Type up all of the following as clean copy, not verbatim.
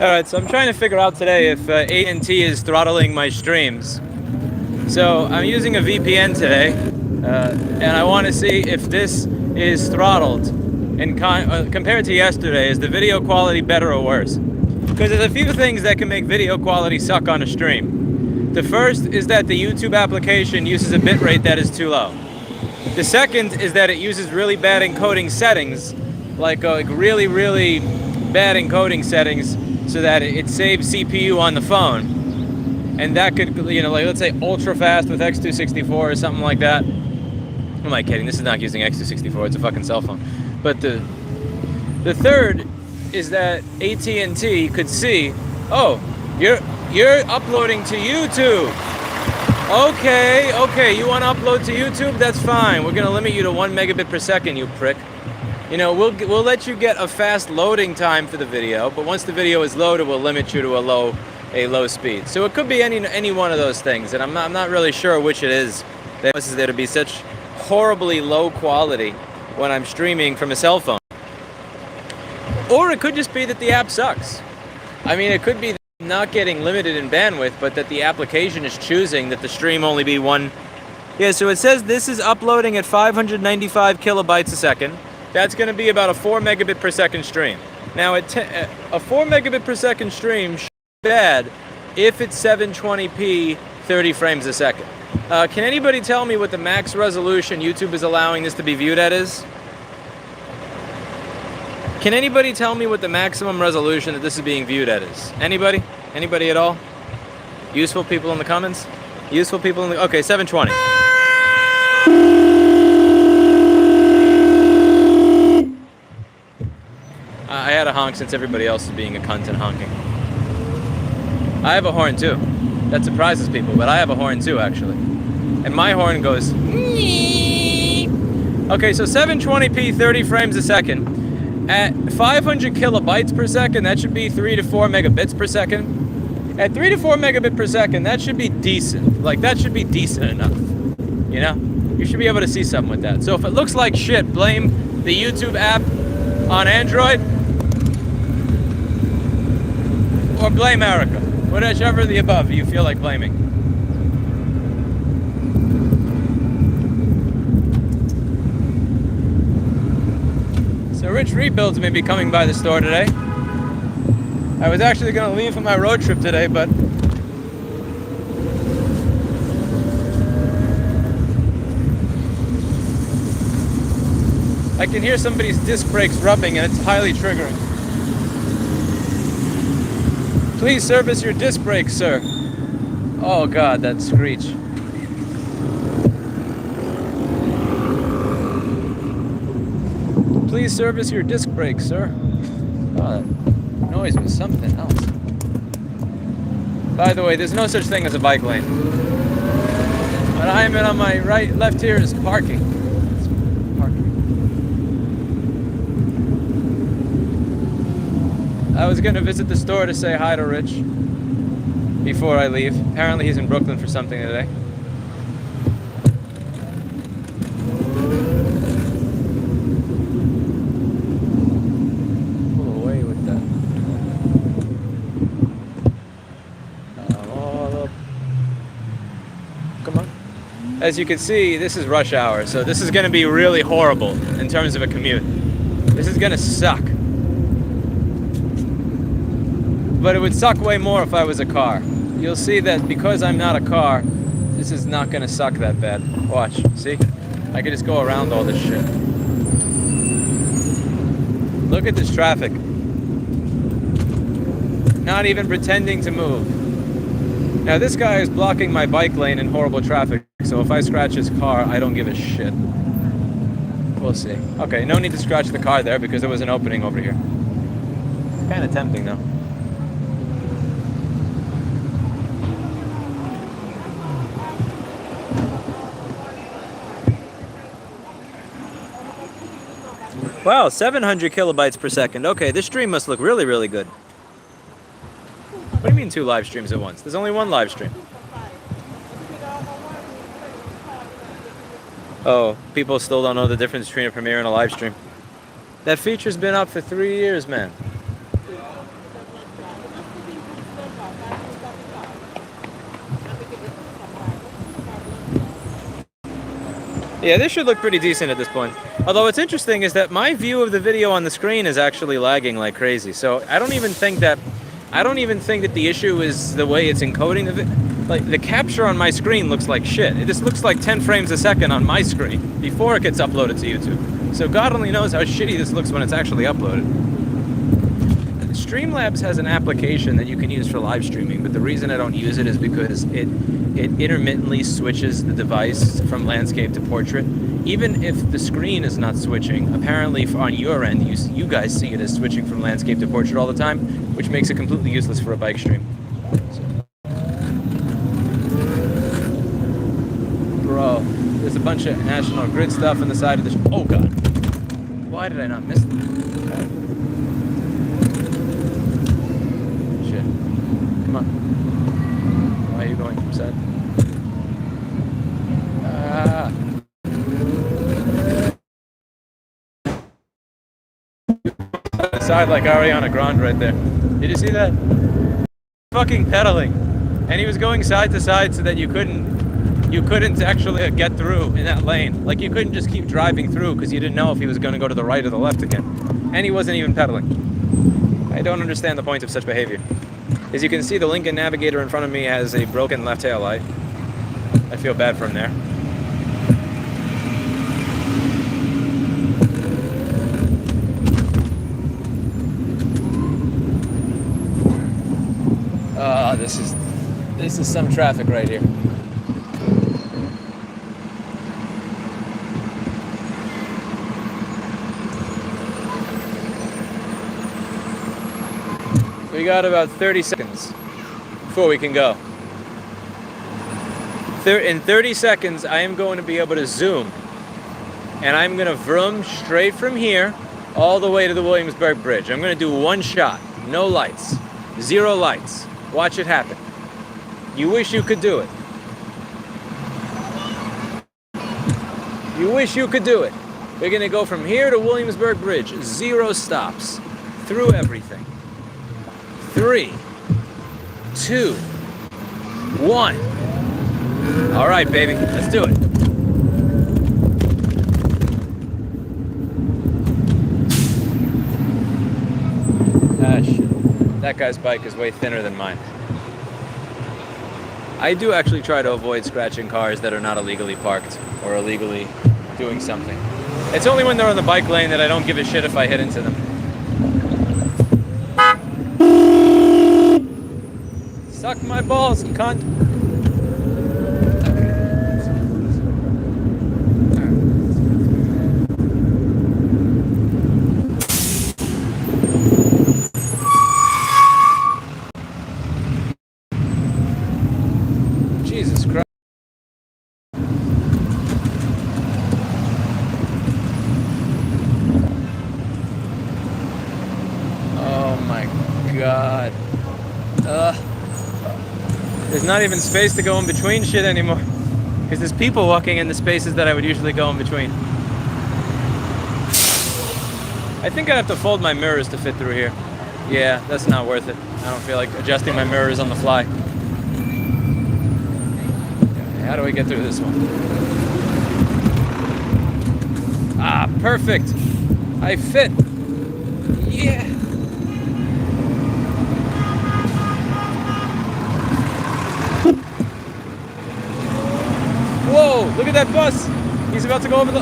Alright, so I'm trying to figure out today if AT&T is throttling my streams. So I'm using a VPN today, and I want to see if this is throttled. And compared to yesterday, is the video quality better or worse? Because there's a few things that can make video quality suck on a stream. The first is that the YouTube application uses a bitrate that is too low. The second is that it uses really bad encoding settings, like really, really bad encoding settings, so that it saves CPU on the phone. And that could, you know, like let's say ultra fast with X264 or something like that. Who am I kidding? This is not using X264, it's a fucking cell phone. But the third is that AT&T could see, oh, you're uploading to YouTube. Okay, you want to upload to YouTube? That's fine. We're going to limit you to 1 megabit per second, you prick. You know, we'll let you get a fast loading time for the video, but once the video is loaded, we'll limit you to a low speed. So it could be any one of those things, and I'm not really sure which it is that causes there to be such horribly low quality when I'm streaming from a cell phone. Or it could just be that the app sucks. I mean, it could be that I'm not getting limited in bandwidth, but that the application is choosing that the stream only be one. Yeah, so it says this is uploading at 595 kilobytes a second. That's going to be about a 4 megabit per second stream. Now, a 4 megabit per second stream should be bad if it's 720p 30 frames a second. Can anybody tell me what the max resolution YouTube is allowing this to be viewed at is? Can anybody tell me what the maximum resolution that this is being viewed at is? Anybody? Anybody at all? Useful people in the comments? Useful people in the... Okay, 720. I had a honk since everybody else is being a cunt and honking. I have a horn too. That surprises people, but I have a horn too, actually. And my horn goes... Okay, so 720p 30 frames a second. At 500 kilobytes per second, that should be 3 to 4 megabits per second. At 3 to 4 megabit per second, that should be decent. Like, that should be decent enough. You know? You should be able to see something with that. So if it looks like shit, blame the YouTube app on Android, or blame Erica. Whichever of the above you feel like blaming. So Rich Rebuilds may be coming by the store today. I was actually going to leave for my road trip today, but I can hear somebody's disc brakes rubbing and it's highly triggering. Please service your disc brakes, sir. Oh God, that screech. Please service your disc brakes, sir. Oh, that noise was something else. By the way, there's no such thing as a bike lane. What I am in on my left here is parking. It's parking. I was gonna visit the store to say hi to Rich before I leave. Apparently he's in Brooklyn for something today. Pull away with that. All up. Come on. As you can see, this is rush hour, so this is gonna be really horrible in terms of a commute. This is gonna suck. But it would suck way more if I was a car. You'll see that because I'm not a car, this is not gonna suck that bad. Watch, see? I could just go around all this shit. Look at this traffic. Not even pretending to move. Now this guy is blocking my bike lane in horrible traffic, so if I scratch his car, I don't give a shit. We'll see. Okay, no need to scratch the car there because there was an opening over here. Kinda tempting though. Wow, 700 kilobytes per second. Okay, this stream must look really, really good. What do you mean 2 live streams at once? There's only 1 live stream. Oh, people still don't know the difference between a premiere and a live stream. That feature's been up for 3 years, man. Yeah, this should look pretty decent at this point. Although what's interesting is that my view of the video on the screen is actually lagging like crazy. So I don't even think that the issue is the way it's encoding the like the capture on my screen looks like shit. It just looks like 10 frames a second on my screen before it gets uploaded to YouTube. So God only knows how shitty this looks when it's actually uploaded. Streamlabs has an application that you can use for live streaming, but the reason I don't use it is because it intermittently switches the device from landscape to portrait. Even if the screen is not switching, apparently on your end, you guys see it as switching from landscape to portrait all the time, which makes it completely useless for a bike stream. Bro, there's a bunch of National Grid stuff on the side of the... Oh God. Why did I not miss that? Come on. Why are you going from side? Side like Ariana Grande right there. Did you see that? Fucking pedaling, and he was going side to side so that you couldn't actually get through in that lane. Like you couldn't just keep driving through because you didn't know if he was going to go to the right or the left again. And he wasn't even pedaling. I don't understand the point of such behavior. As you can see, the Lincoln Navigator in front of me has a broken left tail light. I feel bad for him there. This is some traffic right here. We got about 30 seconds before we can go. In 30 seconds, I am going to be able to zoom. And I'm going to vroom straight from here all the way to the Williamsburg Bridge. I'm going to do one shot. No lights. 0 lights. Watch it happen. You wish you could do it. You wish you could do it. We're going to go from here to Williamsburg Bridge. 0 stops. Through everything. 3, 2, 1. All right, baby. Let's do it. Ah, shit. That guy's bike is way thinner than mine. I do actually try to avoid scratching cars that are not illegally parked or illegally doing something. It's only when they're on the bike lane that I don't give a shit if I hit into them. Suck my balls, cunt. Jesus Christ. Oh my God. There's not even space to go in between shit anymore. Because there's people walking in the spaces that I would usually go in between. I think I'd have to fold my mirrors to fit through here. Yeah, that's not worth it. I don't feel like adjusting my mirrors on the fly. Okay, how do we get through this one? Ah, perfect. I fit. Yeah. Whoa, look at that bus. He's about to go over the...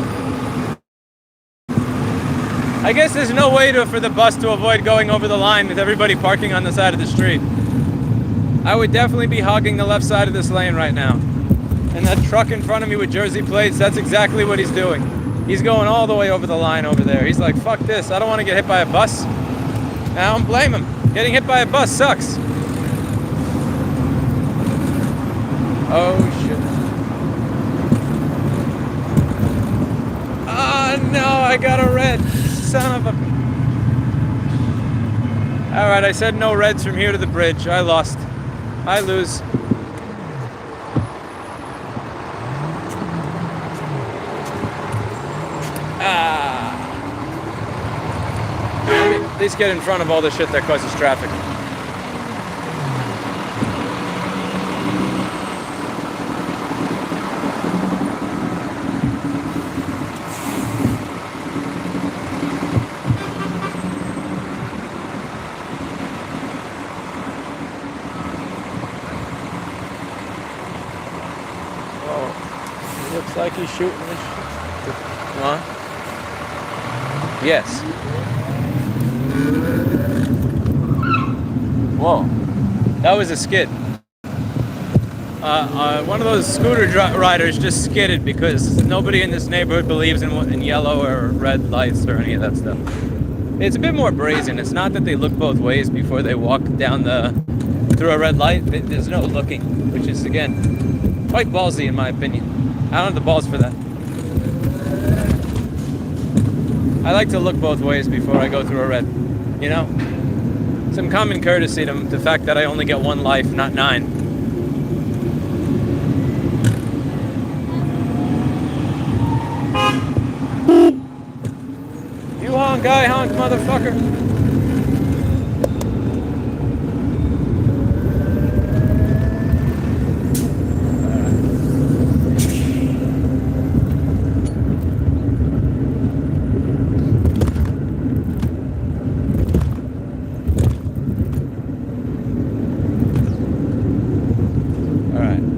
I guess there's no way for the bus to avoid going over the line with everybody parking on the side of the street. I would definitely be hogging the left side of this lane right now. And that truck in front of me with Jersey plates, that's exactly what he's doing. He's going all the way over the line over there. He's like, fuck this, I don't want to get hit by a bus. I don't blame him. Getting hit by a bus sucks. Oh shit. No, I got a red. Son of a... Alright, I said no reds from here to the bridge. I lost. I lose. Let me at least get in front of all the shit that causes traffic. like he's shooting this shit. Come on. Yes. Whoa. That was a skid. One of those scooter riders just skidded because nobody in this neighborhood believes in yellow or red lights or any of that stuff. It's a bit more brazen. It's not that they look both ways before they walk down through a red light. There's no looking, which is, again, quite ballsy in my opinion. I don't have the balls for that. I like to look both ways before I go through a red, you know? Some common courtesy to the fact that I only get one life, not 9. You honk, guy, honk, motherfucker.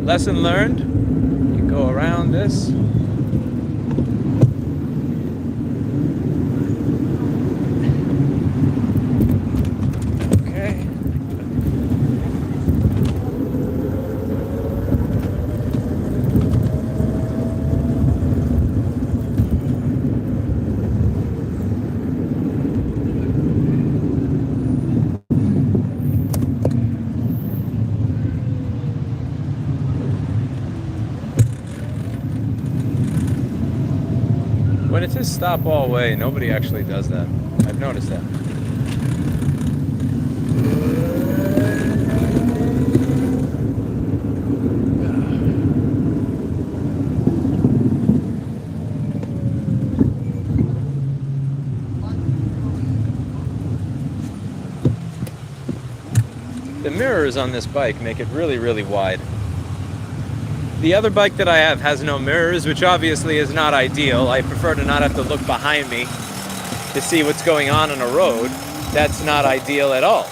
Lesson learned, you go around this. Okay. When it says stop all way, nobody actually does that. I've noticed that. The mirrors on this bike make it really, really wide. The other bike that I have has no mirrors, which obviously is not ideal. I prefer to not have to look behind me to see what's going on a road. That's not ideal at all.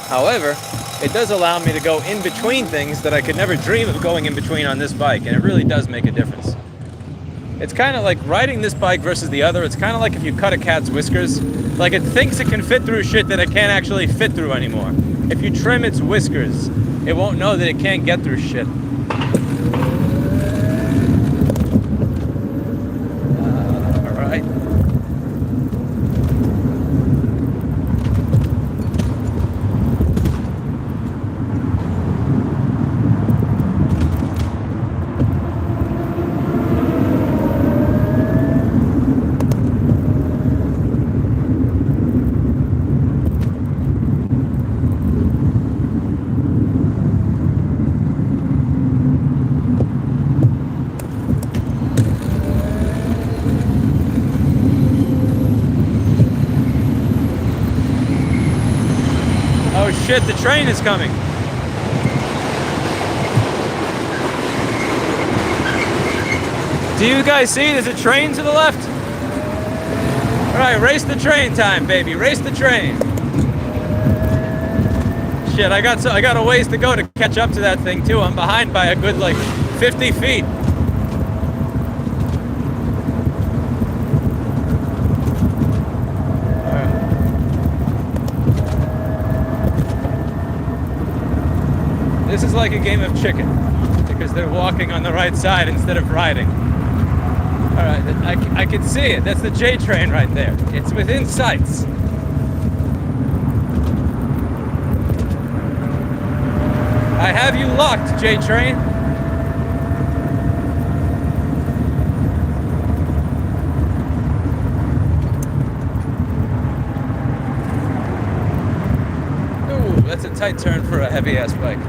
However, it does allow me to go in between things that I could never dream of going in between on this bike, and it really does make a difference. It's kind of like riding this bike versus the other. It's kind of like if you cut a cat's whiskers. Like, it thinks it can fit through shit that it can't actually fit through anymore. If you trim its whiskers, it won't know that it can't get through shit. Shit, the train is coming. Do you guys see? There's a train to the left. All right, race the train time, baby. Race the train. Shit, I got a ways to go to catch up to that thing too. I'm behind by a good like 50 feet. This is like a game of chicken, because they're walking on the right side instead of riding. All right, I can see it. That's the J train right there. It's within sights. I have you locked, J train. Ooh, that's a tight turn for a heavy-ass bike.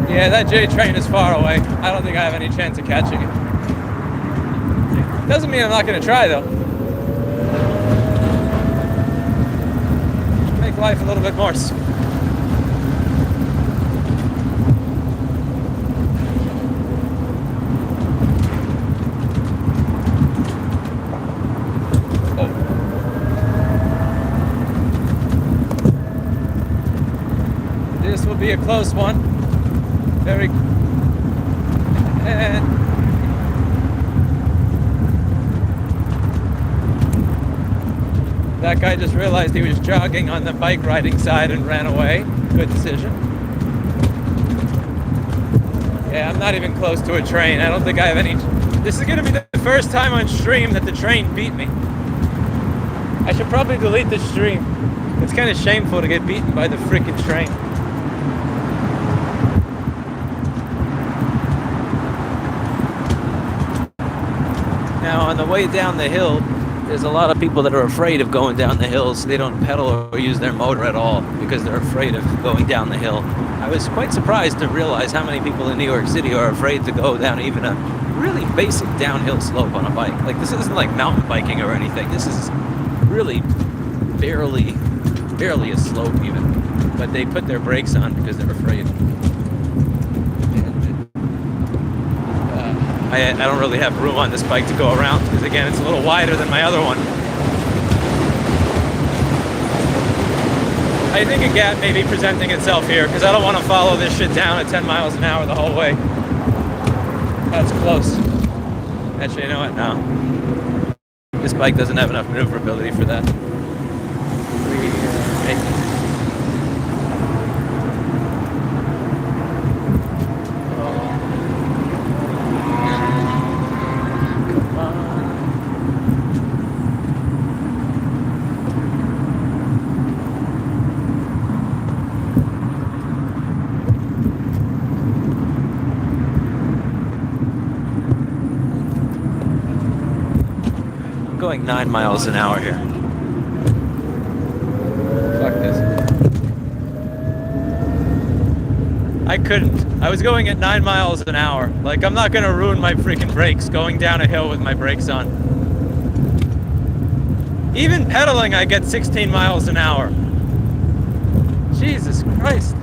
Yeah, that J train is far away. I don't think I have any chance of catching it. Doesn't mean I'm not going to try, though. Make life a little bit more. This will be a close one. Very And that guy just realized he was jogging on the bike riding side and ran away. Good decision. Yeah, I'm not even close to a train. I don't think I have any... This is going to be the first time on stream that the train beat me. I should probably delete the stream. It's kind of shameful to get beaten by the freaking train. Now, on the way down the hill, there's a lot of people that are afraid of going down the hill, so they don't pedal or use their motor at all because they're afraid of going down the hill. I was quite surprised to realize how many people in New York City are afraid to go down even a really basic downhill slope on a bike. Like, this isn't like mountain biking or anything. This is really barely a slope even. But they put their brakes on because they're afraid. I don't really have room on this bike to go around because, again, it's a little wider than my other one. I think a gap may be presenting itself here because I don't want to follow this shit down at 10 miles an hour the whole way. That's close. Actually, you know what? No. This bike doesn't have enough maneuverability for that. Going 9 miles an hour here. Fuck this. I couldn't. I was going at 9 miles an hour. Like, I'm not gonna ruin my freaking brakes going down a hill with my brakes on. Even pedaling, I get 16 miles an hour. Jesus Christ.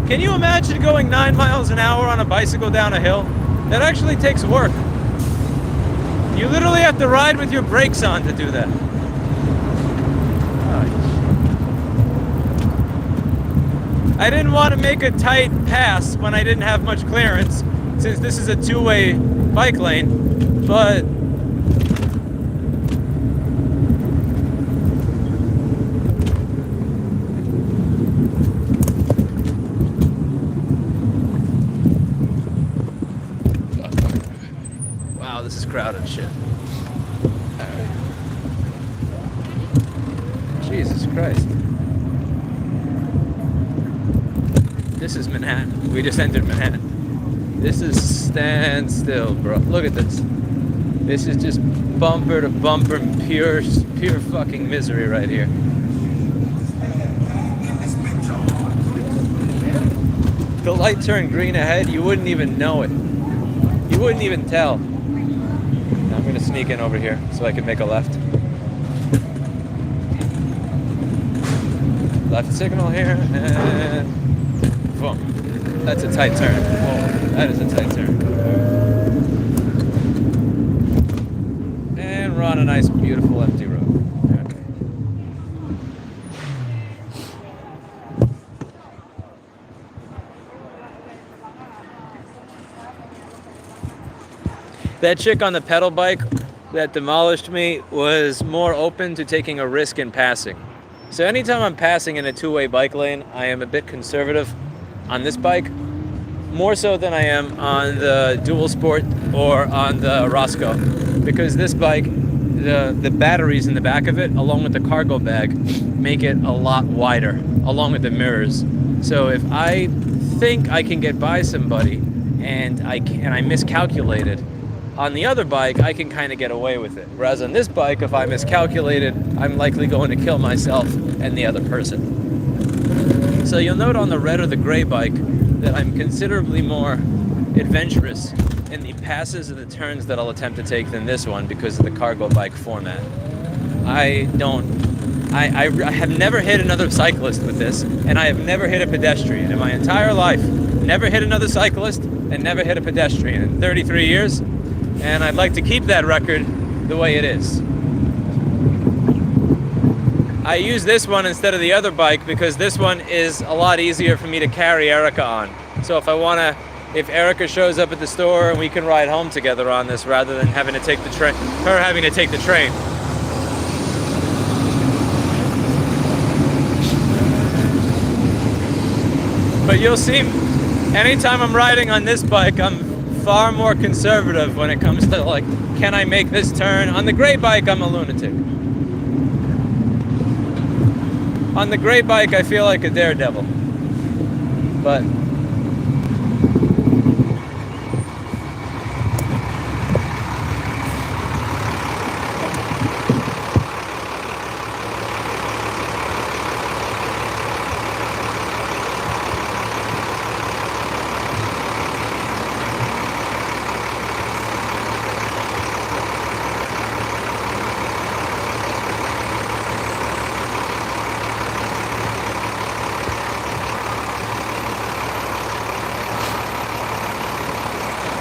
Can you imagine going 9 miles an hour on a bicycle down a hill? That actually takes work. You literally have to ride with your brakes on to do that. Oh, I didn't want to make a tight pass when I didn't have much clearance, since this is a two-way bike lane, but this is crowded shit. Right. Jesus Christ. This is Manhattan. We just entered Manhattan. This is standstill, bro. Look at this. This is just bumper to bumper, pure fucking misery right here. If the light turned green ahead, you wouldn't even know it. You wouldn't even tell. I'm going to sneak in over here so I can make a left. Left signal here, and boom. That's a tight turn. Oh, that is a tight turn. And we're on a nice, beautiful, empty road. Okay. That chick on the pedal bike that demolished me was more open to taking a risk in passing. So anytime I'm passing in a two-way bike lane, I am a bit conservative on this bike, more so than I am on the Dual Sport or on the Roscoe, because this bike, the batteries in the back of it, along with the cargo bag, make it a lot wider, along with the mirrors. So if I think I can get by somebody and I miscalculated, on the other bike, I can kind of get away with it. Whereas on this bike, if I miscalculated, I'm likely going to kill myself and the other person. So you'll note on the red or the gray bike that I'm considerably more adventurous in the passes and the turns that I'll attempt to take than this one because of the cargo bike format. I have never hit another cyclist with this, and I have never hit a pedestrian in my entire life. Never hit another cyclist and never hit a pedestrian in 33 years. And I'd like to keep that record the way it is. I use this one instead of the other bike because this one is a lot easier for me to carry Erica on. So if Erica shows up at the store and we can ride home together on this rather than having to take the train, her having to take the train. But you'll see, anytime I'm riding on this bike, I'm far more conservative when it comes to like, can I make this turn? On the gray bike, I'm a lunatic. On the gray bike, I feel like a daredevil. But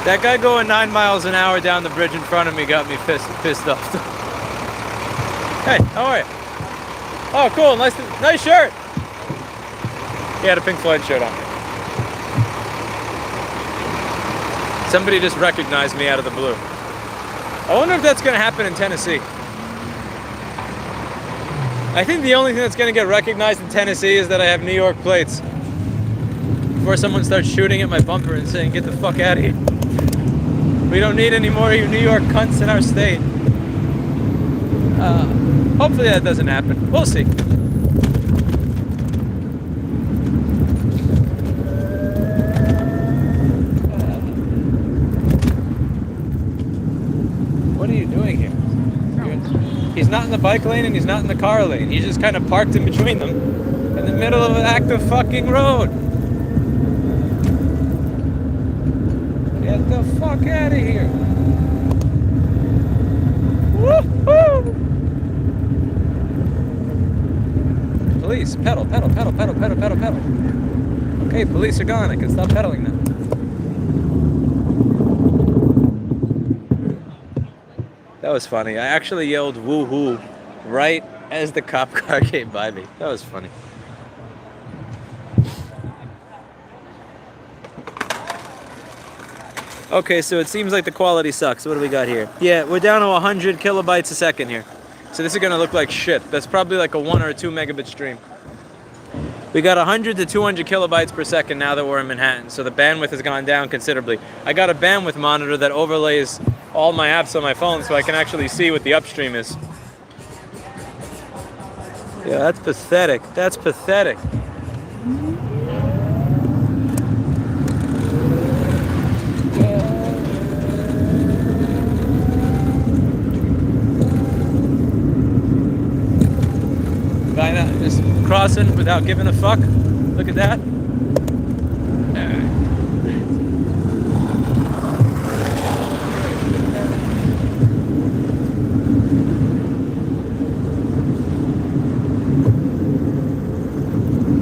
that guy going 9 miles an hour down the bridge in front of me got me pissed off. Hey, how are you? Oh, cool, nice shirt. He had a Pink Floyd shirt on. Somebody just recognized me out of the blue. I wonder if that's going to happen in Tennessee. I think the only thing that's going to get recognized in Tennessee is that I have New York plates. Before someone starts shooting at my bumper and saying, get the fuck out of here. We don't need any more of you New York cunts in our state. Hopefully that doesn't happen. We'll see. What are you doing here? He's not in the bike lane and he's not in the car lane. He's just kind of parked in between them in the middle of an active fucking road. Get the fuck out of here. Woo-hoo! Police, pedal, pedal, pedal, pedal, pedal, pedal, pedal. Okay, police are gone. I can stop pedaling now. That was funny. I actually yelled woo-hoo right as the cop car came by me. That was funny. Okay, so it seems like the quality sucks. What do we got here? Yeah, we're down to 100 kilobytes a second here. So this is gonna look like shit. That's probably like a 1 or a 2 megabit stream. We got 100 to 200 kilobytes per second now that we're in Manhattan. So the bandwidth has gone down considerably. I got a bandwidth monitor that overlays all my apps on my phone so I can actually see what the upstream is. Yeah, that's pathetic. That's pathetic. Guy now just crossing without giving a fuck. Look at that.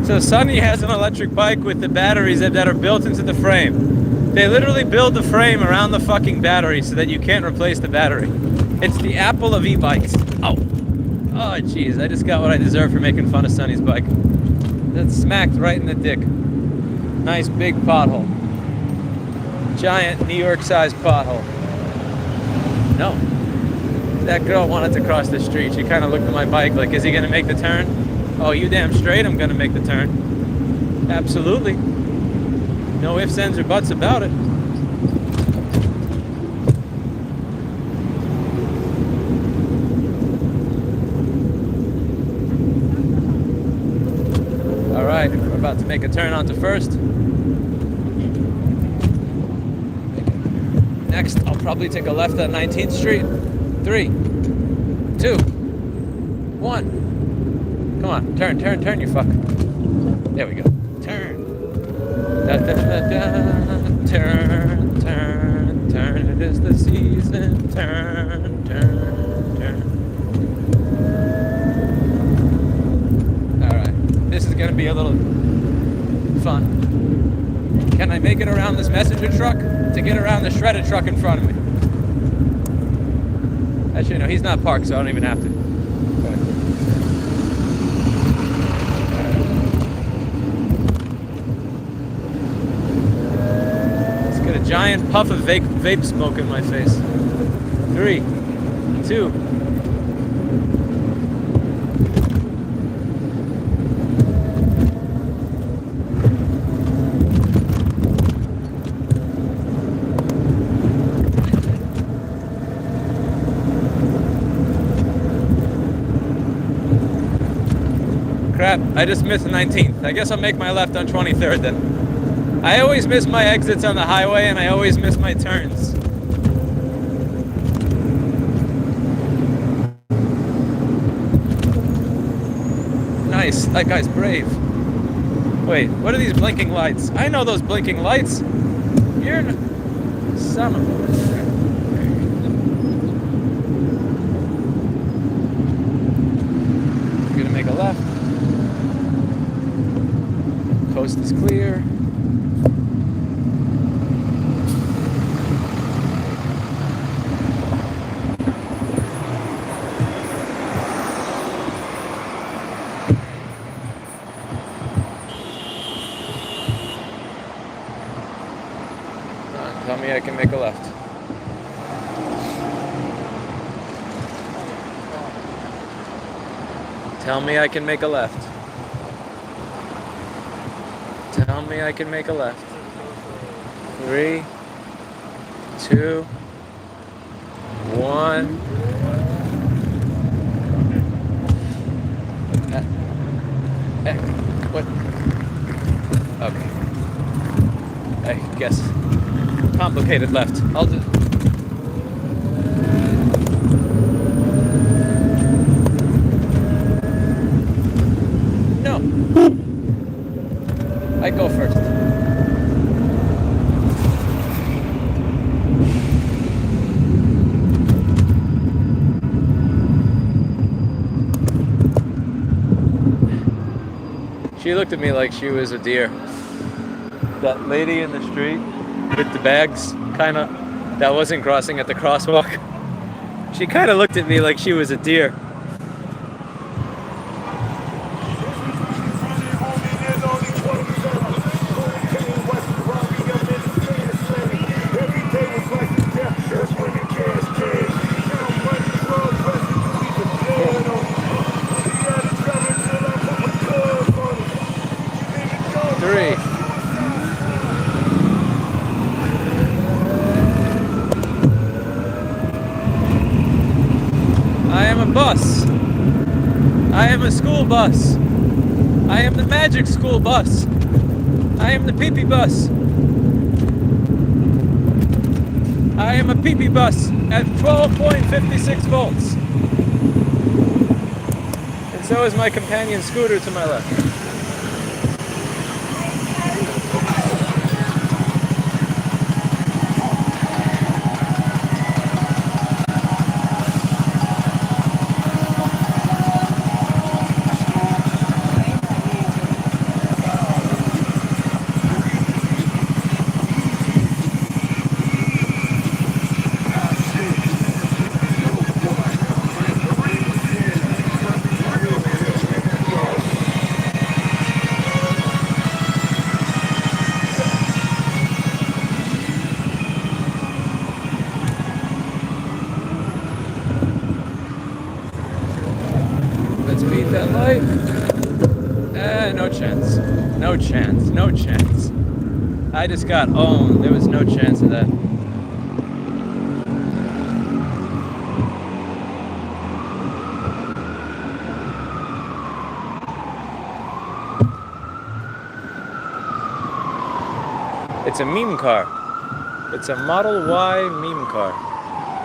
So Sonny has an electric bike with the batteries that are built into the frame. They literally build the frame around the fucking battery so that you can't replace the battery. It's the Apple of e-bikes. Oh. Oh, jeez, I just got what I deserve for making fun of Sonny's bike. That's smacked right in the dick. Nice big pothole. Giant New York-sized pothole. No. That girl wanted to cross the street. She kind of looked at my bike like, is he going to make the turn? Oh, you damn straight I'm going to make the turn. Absolutely. No ifs, ands, or buts about it. Alright, we're about to make a turn onto First. Next, I'll probably take a left at 19th Street. 3, 2, 1. Come on, turn, you fuck. There we go. Turn. Da, da, da, da. Turn, turn, turn. It is the season. Turn, turn, turn. Alright, this is gonna be a little fun. Can I make it around this messenger truck to get around the shredded truck in front of me? Actually, no, he's not parked, so I don't even have to. a giant puff of vape smoke in my face. 3, 2. Crap, I just missed 19th. I guess I'll make my left on 23rd then. I always miss my exits on the highway and I always miss my turns. Nice, that guy's brave. Wait, what are these blinking lights? I know those blinking lights. You're son of a... We're gonna make a left. Coast is clear. Tell me I can make a left. Tell me I can make a left. Tell me I can make a left. 3, 2, 1. What? Okay. I guess. Complicated left. I'll do. No. I go first. She looked at me like she was a deer. That lady in the street with the bags, that wasn't crossing at the crosswalk. She kind of looked at me like she was a deer. Bus. I am a school bus. I am the magic school bus. I am the pee-pee bus. I am a pee-pee bus at 12.56 volts. And so is my companion scooter to my left. That light. No chance. No chance. No chance. I just got owned. There was no chance of that. It's a meme car. It's a Model Y meme car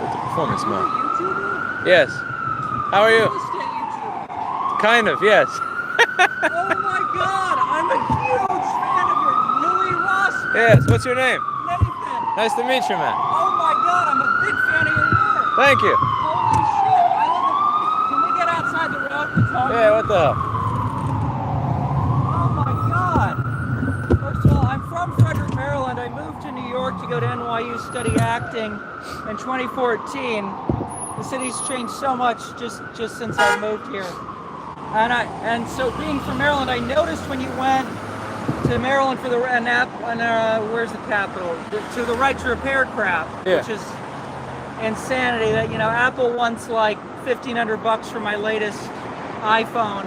with the performance mode. Yes. How are you? Kind of, yes. Oh my God, I'm a huge fan of your Louis Ross. Yes, what's your name? Nathan. Nice to meet you, man. Oh my God, I'm a big fan of your work. Thank you. Holy shit, I love it. Can we get outside the road and talk? Yeah, what the hell? Oh my God. First of all, I'm from Frederick, Maryland. I moved to New York to go to NYU study acting in 2014. The city's changed so much just since I moved here. And so being from Maryland, I noticed when you went to Maryland for the where's the capital? To the right to repair crap, Yeah. which is insanity. That Apple wants like $1,500 for my latest iPhone.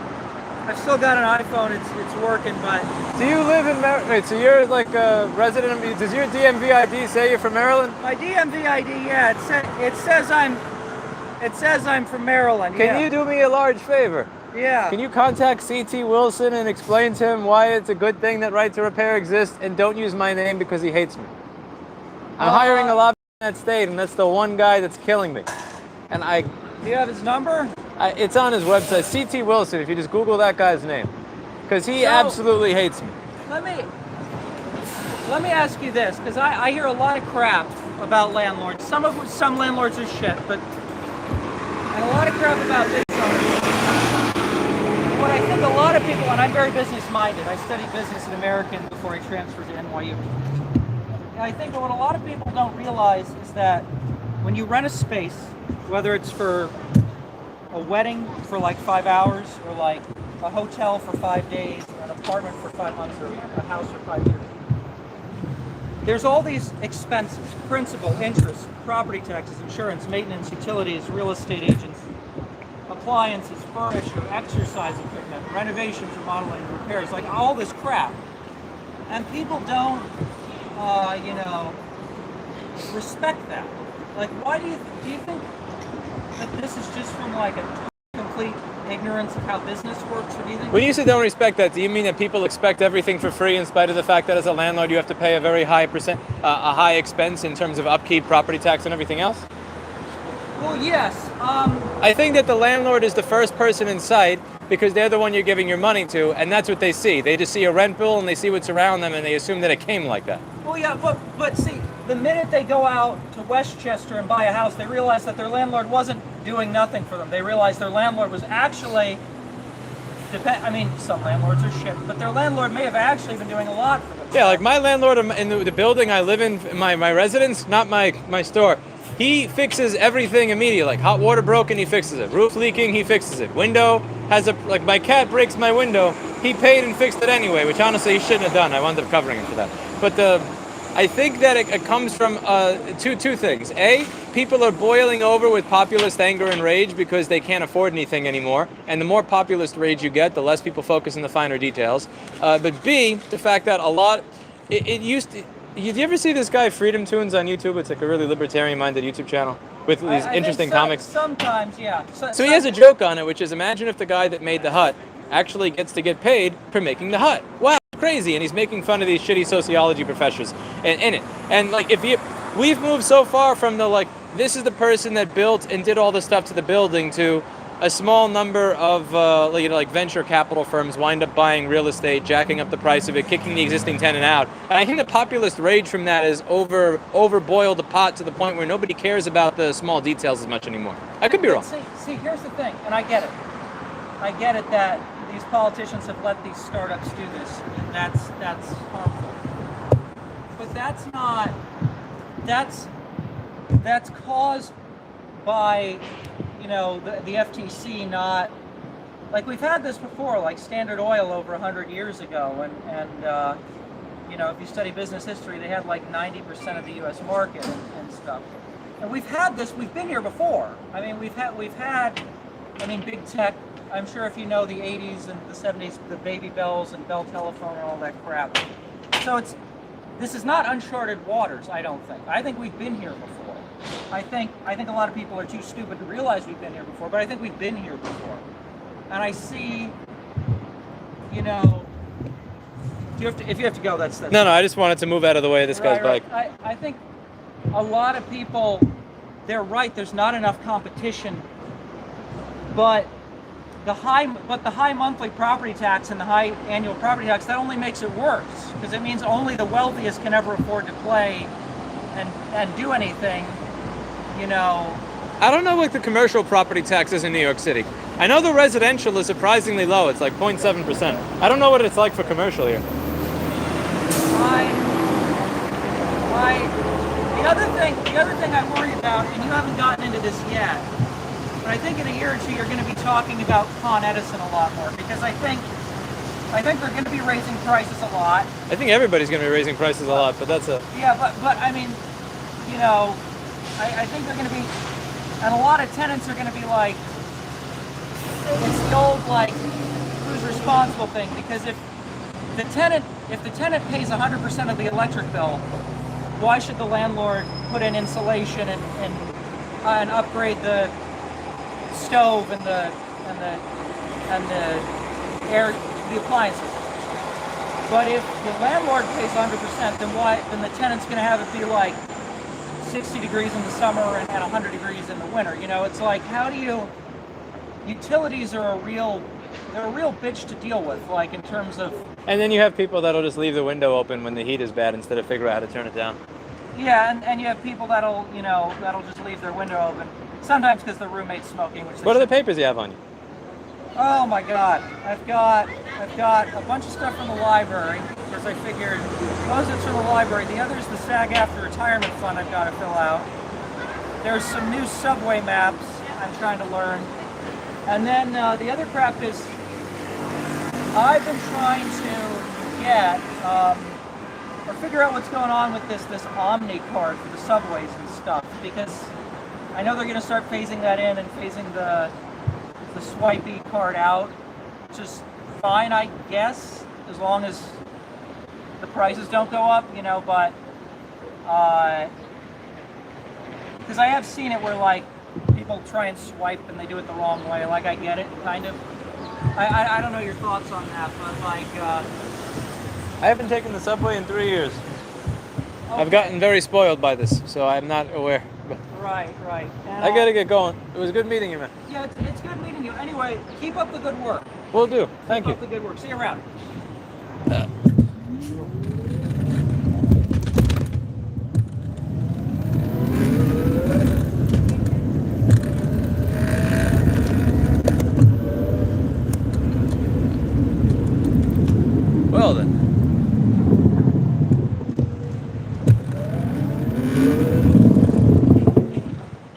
I've still got an iPhone. It's working, but. Do you live in Maryland? Wait, so you're like a resident of, does your DMV ID say you're from Maryland? My DMV ID, yeah, it says I'm from Maryland. Can you do me a large favor? Yeah. Can you contact CT Wilson and explain to him why it's a good thing that right to repair exists, and don't use my name because he hates me? I'm hiring a lot in that state, and that's the one guy that's killing me. And Do you have his number? It's on his website, CT Wilson, if you just Google that guy's name. Because he absolutely hates me. Let me ask you this, because I hear a lot of crap about landlords. Some landlords are shit, and a lot of crap about business owners. What I think a lot of people, and I'm very business-minded. I studied business at American before I transferred to NYU. And I think what a lot of people don't realize is that when you rent a space, whether it's for a wedding for like 5 hours, or like a hotel for 5 days, or an apartment for 5 months, or a house for 5 years, there's all these expenses: principal, interest, property taxes, insurance, maintenance, utilities, real estate agents, appliances, furniture, exercise equipment, renovations, remodeling, repairs, like all this crap. And people don't, respect that. Like, why do you think that this is just from like a complete ignorance of how business works, or do you think? When you say don't respect that, do you mean that people expect everything for free in spite of the fact that as a landlord you have to pay a very high a high expense in terms of upkeep, property tax, and everything else? Well, yes. I think that the landlord is the first person in sight because they're the one you're giving your money to, and that's what they see. They just see a rent bill and they see what's around them, and they assume that it came like that. Well, yeah, but see, the minute they go out to Westchester and buy a house, they realize that their landlord wasn't doing nothing for them. They realize their landlord was actually, some landlords are shit, but their landlord may have actually been doing a lot for them. Yeah, like my landlord in the building I live in, my residence, not my store, he fixes everything immediately. Like hot water broken, he fixes it. Roof leaking, he fixes it. Window like my cat breaks my window, he paid and fixed it anyway, which honestly he shouldn't have done. I wound up covering him for that. But I think that it comes from two things. A, people are boiling over with populist anger and rage because they can't afford anything anymore. And the more populist rage you get, the less people focus on the finer details. But B, the fact that it used to... Did you ever see this guy Freedom Tunes on YouTube? It's like a really libertarian-minded YouTube channel with these interesting comics. Sometimes, yeah. So he has a joke on it, which is, imagine if the guy that made the hut actually gets to get paid for making the hut. Wow, crazy. And he's making fun of these shitty sociology professors in it. And like, we've moved so far from this is the person that built and did all the stuff to the building, to a small number of venture capital firms wind up buying real estate, jacking up the price of it, kicking the existing tenant out. And I think the populist rage from that is overboiled the pot to the point where nobody cares about the small details as much anymore. I could be wrong. See, here's the thing, and I get it. I get it that these politicians have let these startups do this, and that's harmful. But that's caused by the FTC not, like, we've had this before, like Standard Oil over 100 years ago, and if you study business history, they had like 90% of the U.S. market and stuff. And we've been here before. I mean, we've had big tech. I'm sure if you know the 80s and the 70s, the Baby Bells and Bell Telephone and all that crap. So this is not uncharted waters, I don't think. I think we've been here before. I think a lot of people are too stupid to realize we've been here before, but I think we've been here before. And I see, if you have to go, that's No, I just wanted to move out of the way of this guy's bike. I think a lot of people, they're right, there's not enough competition, but the high monthly property tax and the high annual property tax, that only makes it worse, because it means only the wealthiest can ever afford to play and do anything, I don't know what the commercial property tax is in New York City. I know the residential is surprisingly low. It's like 0.7%. I don't know what it's like for commercial here. The other thing I worry about, and you haven't gotten into this yet, but I think in a year or two you're going to be talking about Con Edison a lot more, because I think I think they're going to be raising prices a lot. I think everybody's going to be raising prices a lot, but that's a... Yeah, but I mean, you know, I think they're going to be, and a lot of tenants are going to be like, it's the old like, who's responsible thing, because if the tenant pays 100% of the electric bill, why should the landlord put in insulation and upgrade the stove and the air, the appliances? But if the landlord pays 100%, then the tenant's going to have it be like 60 degrees in the summer and 100 degrees in the winter. You know, it's like, how do you? Utilities are a real bitch to deal with, like in terms of. And then you have people that'll just leave the window open when the heat is bad instead of figure out how to turn it down. Yeah, and you have people that'll just leave their window open. Sometimes because the roommate's smoking. What are the papers you have on you? Oh my God, I've got a bunch of stuff from the library because I figured most of it's from the library. The other's the SAG-AFTRA retirement fund I've got to fill out. There's some new subway maps I'm trying to learn. And then the other crap is I've been trying to get or figure out what's going on with this Omni card for the subways and stuff, because I know they're going to start phasing that in and phasing the swipey card out, which is fine, I guess, as long as the prices don't go up, you know. But because I have seen it where like people try and swipe and they do it the wrong way. Like, I get it, kind of. I don't know your thoughts on that, but like... I haven't taken the subway in 3 years. Okay. I've gotten very spoiled by this, so I'm not aware. Right. And I gotta get going. It was good meeting you, man. Yeah, it's good meeting you. Anyway, keep up the good work. Will do. Thank you. Keep up the good work. See you around. Well then.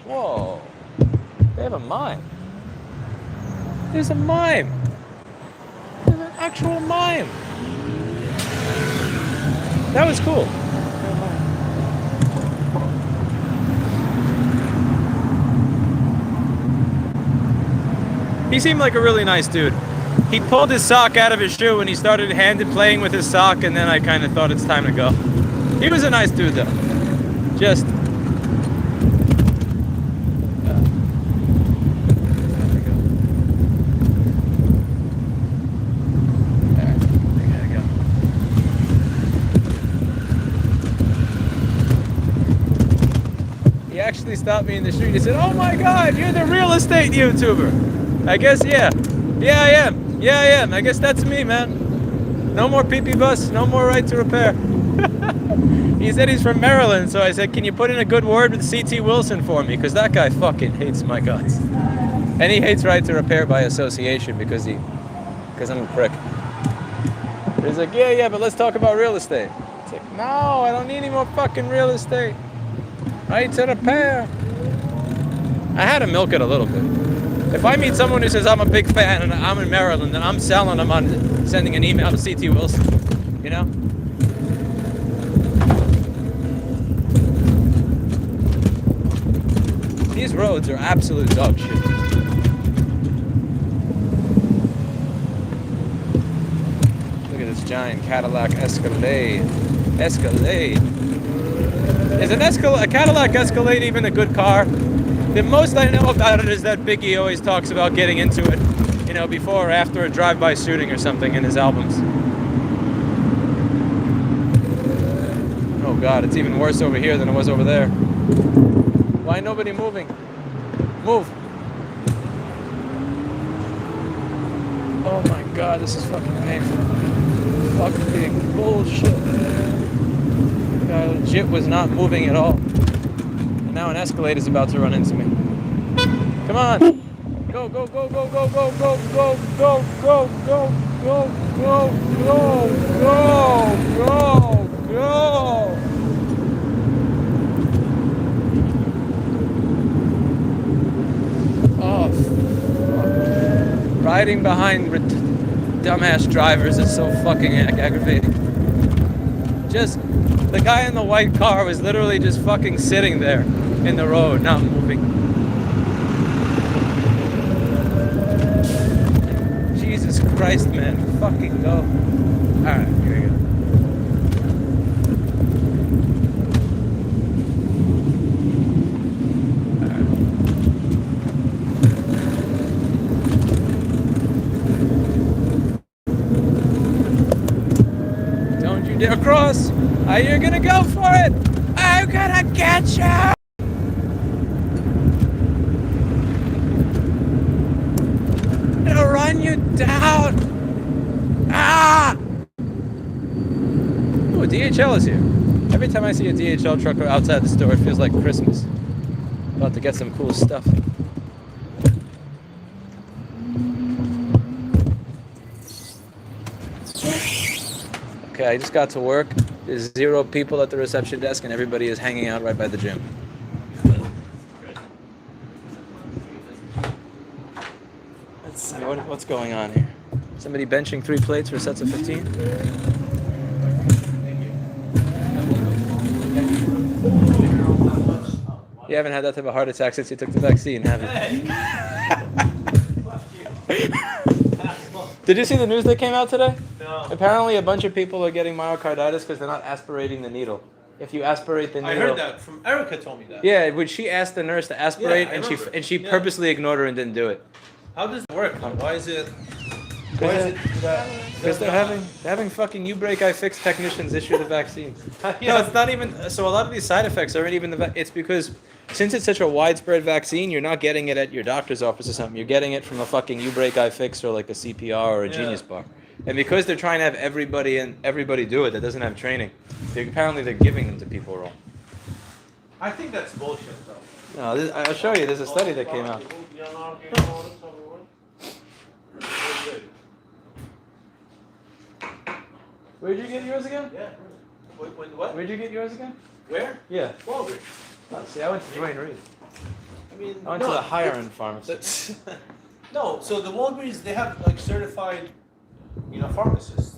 Whoa. They have a mime. There's a mime. There's an actual mime. That was cool. He seemed like a really nice dude. He pulled his sock out of his shoe and he started playing with his sock, and then I kind of thought it's time to go. He was a nice dude though. Just... He actually stopped me in the street. He said, "Oh my God, you're the real estate YouTuber." I guess, yeah. Yeah, I am. Yeah, I am. I guess that's me, man. No more PP bus, no more right to repair. He said he's from Maryland, so I said, "Can you put in a good word with CT Wilson for me?" Because that guy fucking hates my guts. And he hates right to repair by association because I'm a prick. He's like, yeah, but let's talk about real estate. It's like, no, I don't need any more fucking real estate. Right to repair. I had to milk it a little bit. If I meet someone who says I'm a big fan and I'm in Maryland, then I'm selling them on sending an email to CT Wilson, you know? These roads are absolute dog shit. Look at this giant Cadillac Escalade. Is a Cadillac Escalade even a good car? The most I know about it is that Biggie always talks about getting into it, you know, before or after a drive-by shooting or something in his albums. Oh God, it's even worse over here than it was over there. Why nobody moving? Move. Oh my God, this is fucking painful. Fucking bullshit. The guy legit was not moving at all. And now an Escalade is about to run into me. Come on! Go, go, go, go, go, go, go, go, go, go, go, go, go, go, go, go, go! Oh, fuck. Riding behind dumbass drivers is so fucking aggravating. Just, the guy in the white car was literally just fucking sitting there in the road, not moving. Jesus Christ, man. Fucking go. Alright, here we go. Across. You're gonna go for it. I'm gonna get you. I'm gonna run you down. Ah! Ooh, DHL is here. Every time I see a DHL truck outside the store, it feels like Christmas. About to get some cool stuff. Okay, I just got to work. There's 0 people at the reception desk and everybody is hanging out right by the gym. Let's see, what's going on here? Somebody benching 3 plates for sets of 15? You haven't had that type of heart attack since you took the vaccine, have you? Did you see the news that came out today? No. Apparently a bunch of people are getting myocarditis because they're not aspirating the needle. If you aspirate the needle... I heard that. From Erica told me that. Yeah, when she asked the nurse to aspirate, and she purposely ignored her and didn't do it. How does it work? Why is it... Because they're having fucking you break I fix technicians issue the vaccine. No, it's not even... So a lot of these side effects aren't even the... It's because... Since it's such a widespread vaccine, you're not getting it at your doctor's office or something. You're getting it from a fucking U-Break iFix or like a CPR or a Genius Bar. And because they're trying to have everybody do it that doesn't have training, apparently they're giving them to people wrong. I think that's bullshit, though. No, I'll show you. There's a study that came out. Where'd you get yours again? Yeah. What? Where'd you get yours again? Where? Yeah. Walgreens. Oh, see, I went to Dwayne Reed. I went to the higher end pharmacy. No, so the Walgreens, they have like certified, pharmacists.